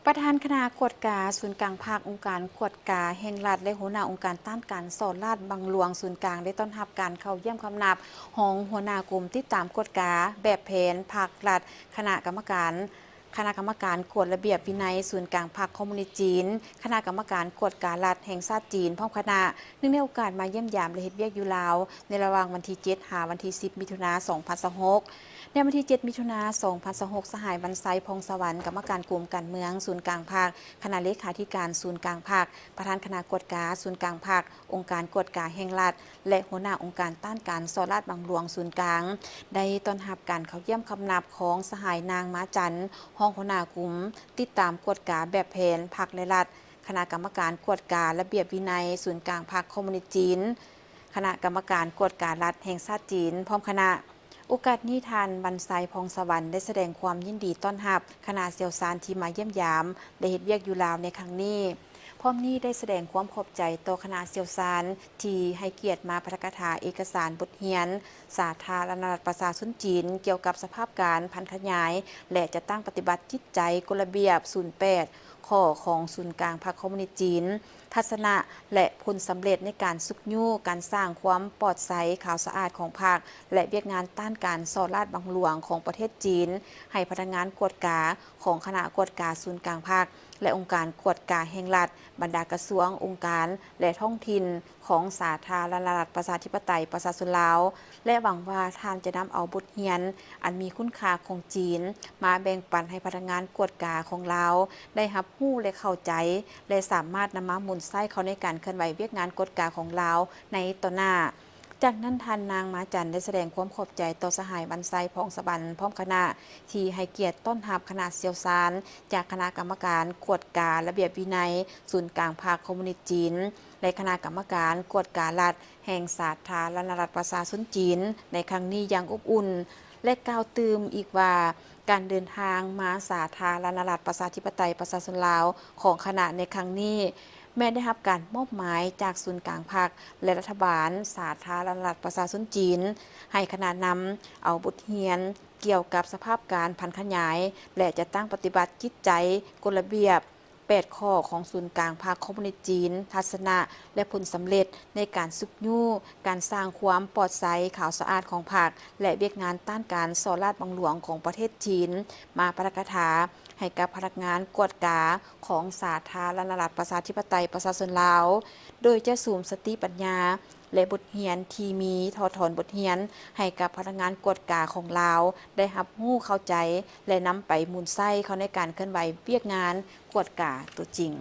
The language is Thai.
ประธานคณะกวดกาศูนย์กลางภาคองค์การกวดกาแห่งรัฐและหัวหน้าองค์การต้านการสอนราษฎร์บังหลวงศูนย์กลางได้ต้อนรับการเข้าเยี่ยมคำนับของหัวหน้ากลุ่มติดตามกวดกาแบบแผนภาครัฐคณะกรรมการกวดระเบียบวินัยศูนย์กลางภาคคอมมิวนิสต์จีนคณะกรรมการกวดการรัฐแห่งชาติจีนพร้อมคณะเนื่องในโอกาสมาเยี่ยมยามและเฮ็ดเวียกอยู่ลาวในระหว่างวันที่7หาวันที่10มิถุนายน2026ในวันที่7มิถุนายน2026สหายบรรไซพงสวรรค์กรรมการกลุ่มการเมืองศูนย์กลางภาคคณะเลขาธิการศูนย์กลางภาคประธานคณะกวดกาศูนย์กลางภาคองค์การกวดกาแห่งรัฐและหัวหน้าองค์การต้านการสอนราษฎร์บังหลวงศูนย์กลางได้ต้อนรับการเข้าเยี่ยมคำนับของสหายนางม้าจันทร์ห้องหัวหน้ากลุ่มติดตามกวดกาแบบแผนภาคและรัฐคณะกรรมการกวดการะเบียบวินัยศูนย์กลางภาคคอมมิวนิสต์จีนคณะกรรมการกวดการรัฐแห่งชาติจีนพร้อมคณะโอกาสนี้ทานบรรไซพงสวรรค์ได้แสดงความยินดีต้อนรับคณะเซียวซานที่มาเยี่ยมยามได้เฮ็ดเวียกอยู่ลาวในครั้งนี้พร้อมนี้ได้แสดงความขอบใจต่อคณะเซียวซานที่ให้เกียรติมาพระกถาเอกสารบทเรียนสาธารณรัฐประชาชนจีนเกี่ยวกับสภาพการพันธุ์ขยายและจะตั้งปฏิบัติจิตใจกฎระเบียบ08ข้อของศูนย์กลางพรรคคอมมิวนิสต์จีนทัศนะและผลสำเร็จในการสุกยู่การสร้างความปลอดใสขาวสะอาดของพรรคและเวียกงานต้านการสอดราษฎร์บังหลวงของประเทศจีนให้พนักงานกวดกาของคณะกวดกาศูนย์กลางภาคและองค์การกวดกาแห่งรัฐบรรดากระทรวงองค์การและท้องถิ่นของสาธารณรัฐประชาธิปไตยประชาชนลาวและหวังว่าท่านจะนำเอาบทเรียนอันมีคุณค่าของจีนมาแบ่งปันให้พนักงานกวดกาของลาวได้รับรู้และเข้าใจและสามารถนำมาหมุนไส้เขาในการเคลื่อนไหวเวียกงานกวดกาของลาวในต่อหน้าจากนั้นท่านนางม้าจันได้แสดงความขอบใจต่อสหายบรรไซพองสวรรค์พร้อมคณะที่ให้เกียรติต้อนรับคณะเซียวซานจากคณะกรรมการกวดการะเบียบวินัยศูนย์กลางภาคคอมมิวนิสต์จีนและคณะกรรมการกวดการรัฐแห่งสาธารณรัฐประชาชนจีนในครั้งนี้อย่างอบอุ่นและกล่าวตืมอีกว่าการเดินทางมาสาธารณรัฐประชาธิปไตยประชาชนลาวของคณะในครั้งนี้แม้ได้รับการมอบหมายจากศูนย์กลางภาคและรัฐบาลสาธารณรัฐประชาชนจีนให้คณะนำเอาบทเรียนเกี่ยวกับสภาพการพันธุ์ขยายและจะตั้งปฏิบัติจิตใจกฎระเบียบ8ข้อของศูนย์กลางภาคคอมมิวนิสต์จีนทัศนะและผลสำเร็จในการสุกยู่การสร้างความปลอดใสขาวสะอาดของภาคและเวียกงานต้านการสอดราษฎร์บังหลวงของประเทศจีนมาประกาศให้กับพนักงานกวดกาของสาธารณรัฐประชาธิปไตยประชาชนลาวโดยจะสูมสติปัญญาและบทเรียนที่มีถอดถอนบทเรียนให้กับพนักงานกวดกาของลาวได้รับรู้เข้าใจและนำไปหมุนไส้เขาในการเคลื่อนไหวเวียกงานกวดกาตัวจริง